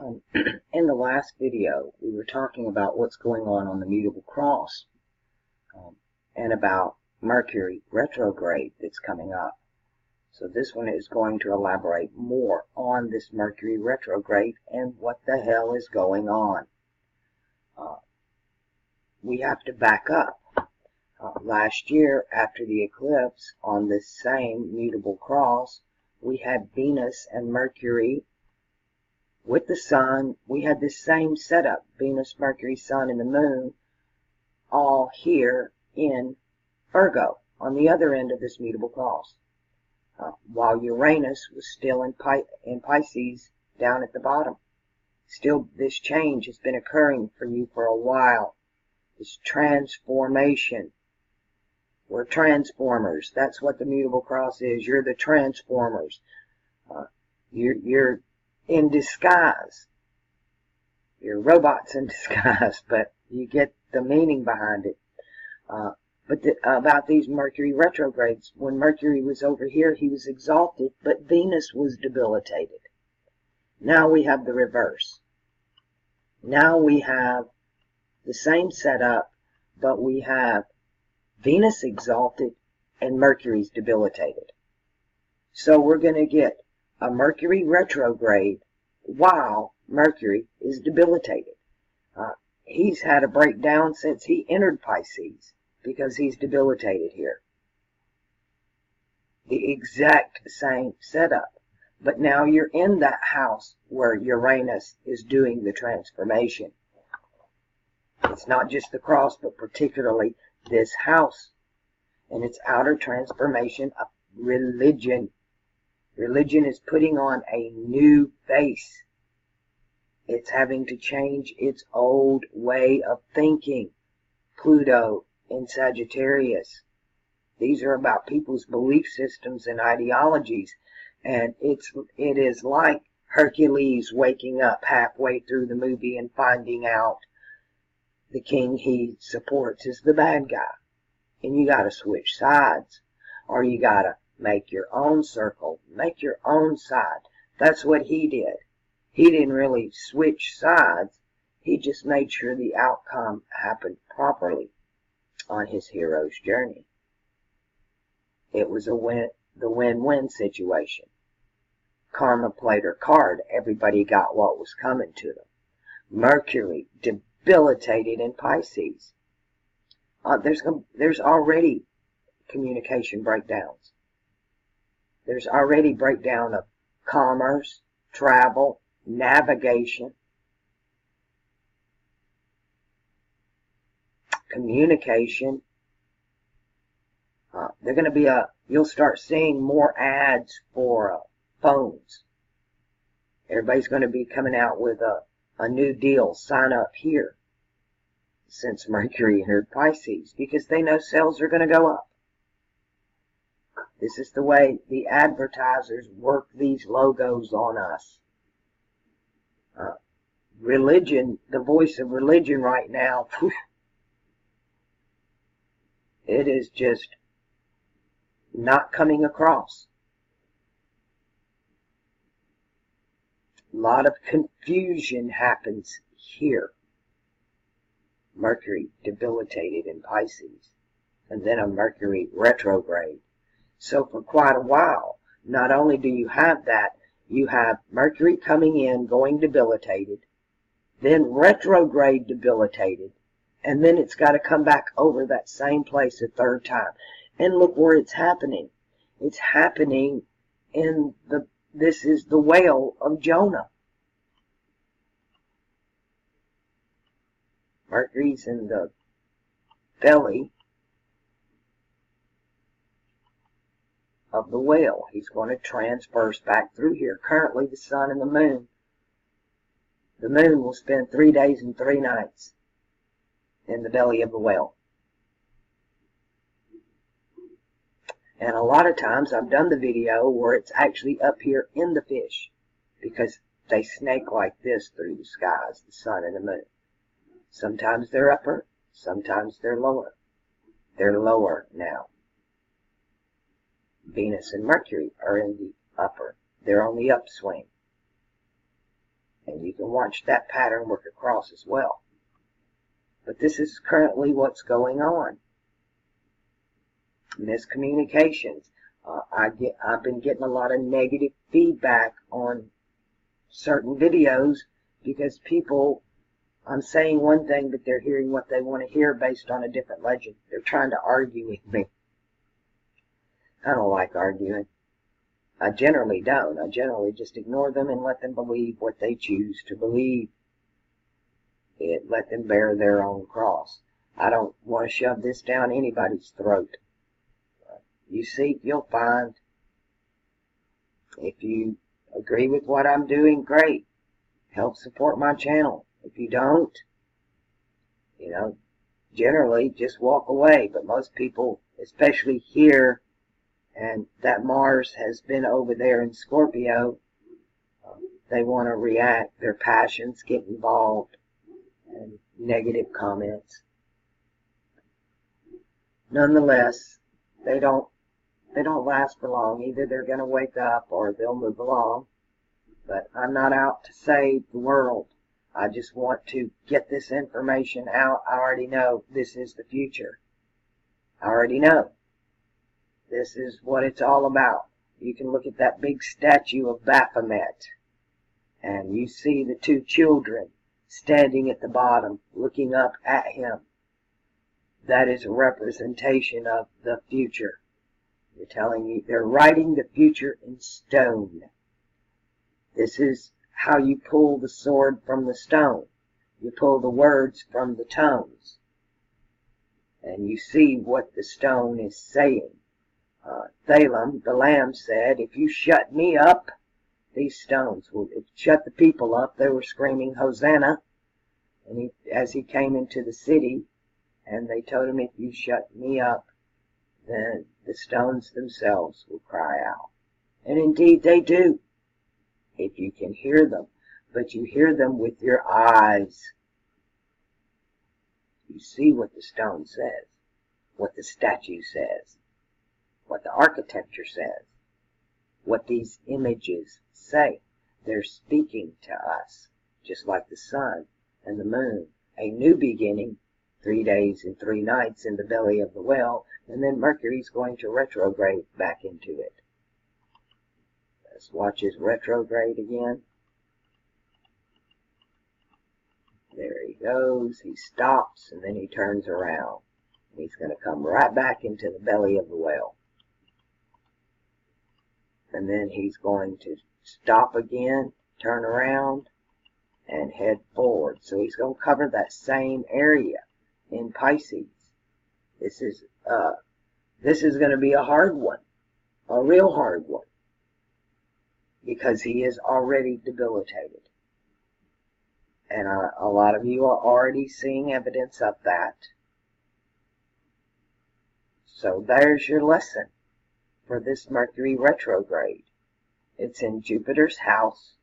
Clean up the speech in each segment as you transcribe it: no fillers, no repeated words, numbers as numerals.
In the last video, we were talking about what's going on the mutable cross, and about Mercury Retrograde that's coming up. So this one is going to elaborate more on this Mercury Retrograde and what the hell is going on. We have to back up. Last year, after the eclipse on this same mutable cross, we had Venus and Mercury with the Sun. We had this same setup, Venus, Mercury, Sun, and the Moon, all here in Virgo, on the other end of this mutable cross. While Uranus was still in Pisces, down at the bottom. Still, this change has been occurring for you for a while. This transformation. We're transformers. That's what the mutable cross is. You're the transformers. You're in disguise. You're robots in disguise, but you get the meaning behind it. About these Mercury retrogrades, when Mercury was over here, he was exalted, but Venus was debilitated. Now we have the reverse. Now we have the same setup, but we have Venus exalted and Mercury's debilitated. So we're going to get a Mercury retrograde while Mercury is debilitated. He's had a breakdown since he entered Pisces because he's debilitated here. The exact same setup. But now you're in that house where Uranus is doing the transformation. It's not just the cross, but particularly this house and its outer transformation of religion. Religion is putting on a new face. It's having to change its old way of thinking. Pluto in Sagittarius. These are about people's belief systems and ideologies, and it is like Hercules waking up halfway through the movie and finding out the king he supports is the bad guy. And you gotta switch sides. Or you gotta make your own circle. Make your own side. That's what he did. He didn't really switch sides. He just made sure the outcome happened properly on his hero's journey. It was the win-win situation. Karma played her card. Everybody got what was coming to them. Mercury debilitated in Pisces. There's already communication breakdowns. There's already breakdown of commerce, travel, navigation, communication. They're going to be you'll start seeing more ads for phones. Everybody's going to be coming out with a new deal. Sign up here. Since Mercury entered Pisces, because they know sales are going to go up. This is the way the advertisers work these logos on us. Religion, the voice of religion right now, it is just not coming across. A lot of confusion happens here. Mercury debilitated in Pisces, and then a Mercury retrograde. So for quite a while, not only do you have that, you have Mercury coming in, going debilitated, then retrograde debilitated, and then it's got to come back over that same place a third time. And look where it's happening. It's happening in this is the Whale of Jonah. Mercury's in the belly of the whale. He's going to transverse back through here. Currently, the sun and the moon. The moon will spend 3 days and 3 nights in the belly of the whale. And a lot of times I've done the video where it's actually up here in the fish, because they snake like this through the skies, the sun and the moon. Sometimes they're upper, sometimes they're lower. They're lower now. Venus and Mercury are in the upper. They're on the upswing. And you can watch that pattern work across as well. But this is currently what's going on. Miscommunications. I've been getting a lot of negative feedback on certain videos because people, I'm saying one thing, but they're hearing what they want to hear based on a different legend. They're trying to argue with me. I don't like arguing. I generally don't. I generally just ignore them and let them believe what they choose to believe. Let them bear their own cross. I don't want to shove this down anybody's throat. You seek, you'll find. If you agree with what I'm doing, great. Help support my channel. If you don't, generally just walk away. But most people, especially here, and that Mars has been over there in Scorpio, they want to react. Their passions get involved, and negative comments. Nonetheless, they don't last for long. Either they're going to wake up or they'll move along. But I'm not out to save the world. I just want to get this information out. I already know this is the future. I already know. This is what it's all about. You can look at that big statue of Baphomet, and you see the two children standing at the bottom, looking up at him. That is a representation of the future. They're telling you, they're writing the future in stone. This is how you pull the sword from the stone. You pull the words from the tones. And you see what the stone is saying. Thalem, the lamb, said, if you shut me up, these stones will shut the people up. They were screaming, Hosanna. And as he came into the city, and they told him, if you shut me up, then the stones themselves will cry out. And indeed they do, if you can hear them. But you hear them with your eyes. You see what the stone says, what the statue says, what the architecture says, what these images say. They're speaking to us, just like the sun and the moon. A new beginning, 3 days and 3 nights in the belly of the whale, and then Mercury's going to retrograde back into it. Let's watch his retrograde again. There he goes. He stops, and then he turns around. He's going to come right back into the belly of the whale. And then he's going to stop again, turn around, and head forward. So he's going to cover that same area in Pisces. This is going to be a hard one, a real hard one, because he is already debilitated. And a lot of you are already seeing evidence of that. So there's your lesson for this Mercury retrograde. It's in Jupiter's house.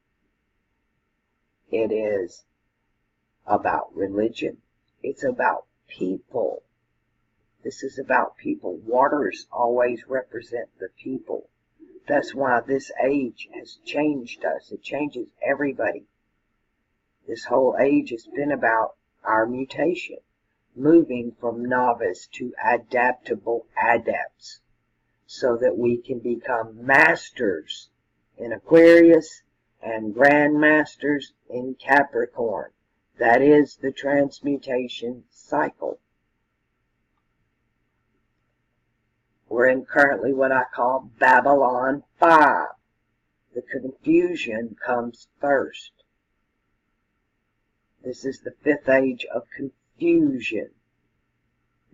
It is about religion. It's about people. This is about people. Waters always represent the people. That's why this age has changed us. It changes everybody. This whole age has been about our mutation, moving from novice to adaptable adepts, so that we can become masters in Aquarius and grandmasters in Capricorn. That is the transmutation cycle. We're in currently what I call Babylon 5. The confusion comes first. This is the 5th age of confusion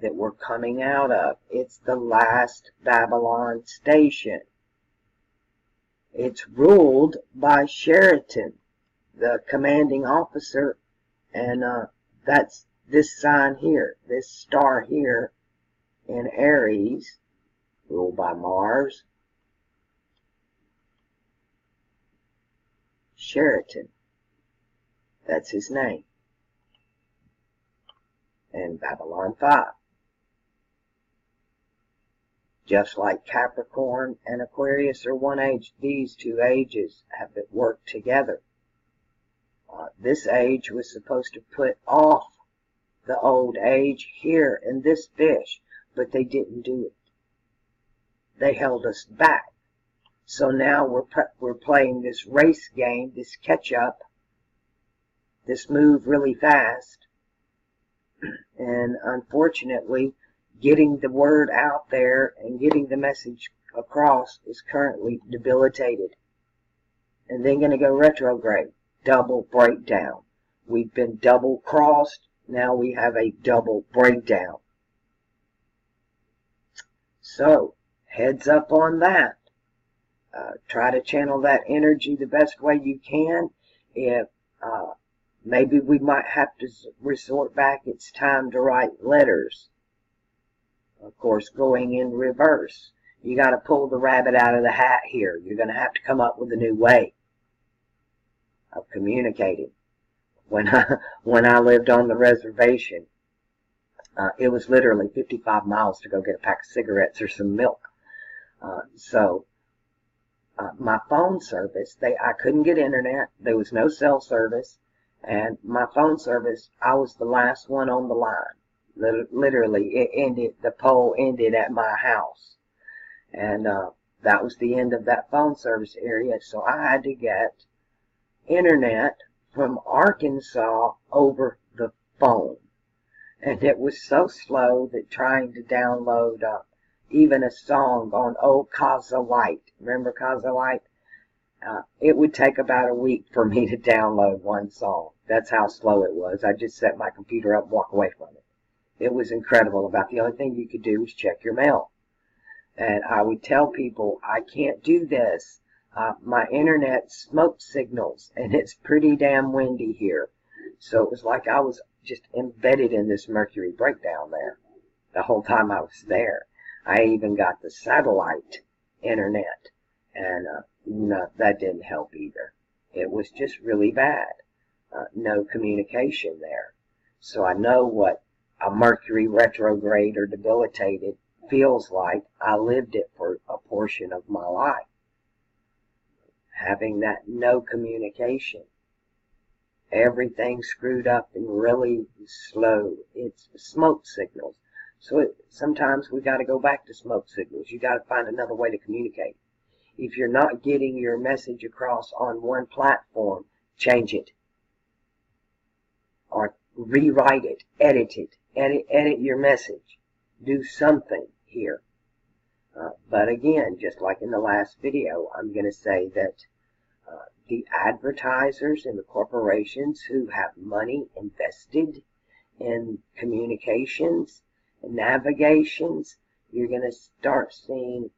that we're coming out of. It's the last Babylon station. It's ruled by Sheraton, the commanding officer, and that's this sign here, this star here in Aries, ruled by Mars. Sheraton. That's his name. And Babylon 5. Just like Capricorn and Aquarius are one age, these two ages have worked together. This age was supposed to put off the old age here in this fish, but they didn't do it. They held us back. So now we're playing this race game, this catch up, this move really fast, and unfortunately, getting the word out there and getting the message across is currently debilitated. And then going to go retrograde, double breakdown. We've been double crossed, now we have a double breakdown. So, heads up on that. Try to channel that energy the best way you can. If maybe we might have to resort back, it's time to write letters. Of course, going in reverse. You got to pull the rabbit out of the hat here. You're going to have to come up with a new way of communicating. When I lived on the reservation, it was literally 55 miles to go get a pack of cigarettes or some milk. My phone service, I couldn't get internet. There was no cell service. And my phone service, I was the last one on the line. Literally, the pole ended at my house. And that was the end of that phone service area. So I had to get internet from Arkansas over the phone. And it was so slow that trying to download even a song on old Coalgate, remember Coalgate? It would take about a week for me to download one song. That's how slow it was. I just set my computer up and walk away from it. It was incredible. About the only thing you could do was check your mail. And I would tell people, I can't do this. My internet smoke signals, and it's pretty damn windy here. So it was like I was just embedded in this Mercury breakdown there the whole time I was there. I even got the satellite internet, and no, that didn't help either. It was just really bad. No communication there. So I know what a Mercury retrograde or debilitated feels like. I lived it for a portion of my life. Having that no communication. Everything screwed up and really slow. It's smoke signals. So sometimes we got to go back to smoke signals. You got to find another way to communicate. If you're not getting your message across on one platform, change it. Or rewrite it, edit it, edit your message. Do something here. But again, just like in the last video, I'm going to say that the advertisers and the corporations who have money invested in communications and navigations, you're going to start seeing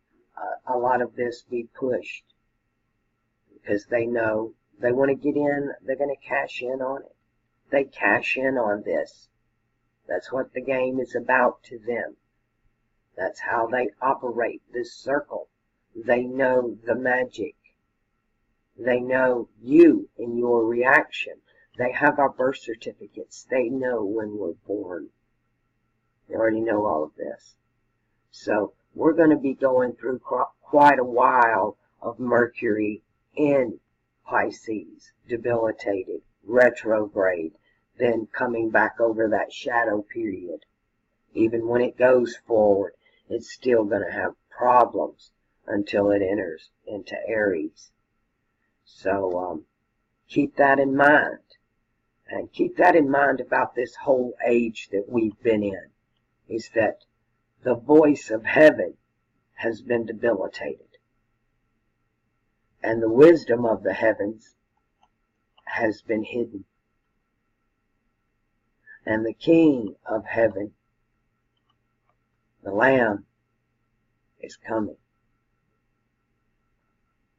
a lot of this be pushed because they know they want to get in, they're going to cash in on it. They cash in on this. That's what the game is about to them. That's how they operate this circle. They know the magic. They know you and your reaction. They have our birth certificates. They know when we're born. They already know all of this. So we're going to be going through quite a while of Mercury in Pisces, debilitated, retrograde, then coming back over that shadow period. Even when it goes forward, it's still going to have problems until it enters into Aries. So keep that in mind. And keep that in mind about this whole age that we've been in, is that the voice of heaven has been debilitated. And the wisdom of the heavens has been hidden. And the King of heaven, the Lamb, is coming.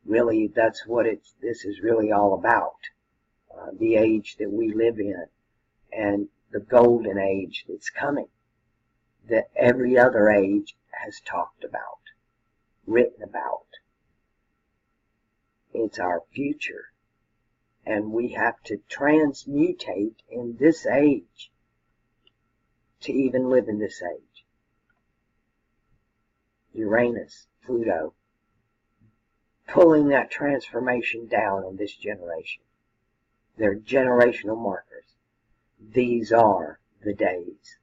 Really, that's what this is really all about. The age that we live in and the golden age that's coming, that every other age has talked about, written about. It's our future, and we have to transmutate in this age to even live in this age. Uranus, Pluto, pulling that transformation down in this generation. They're generational markers. These are the days.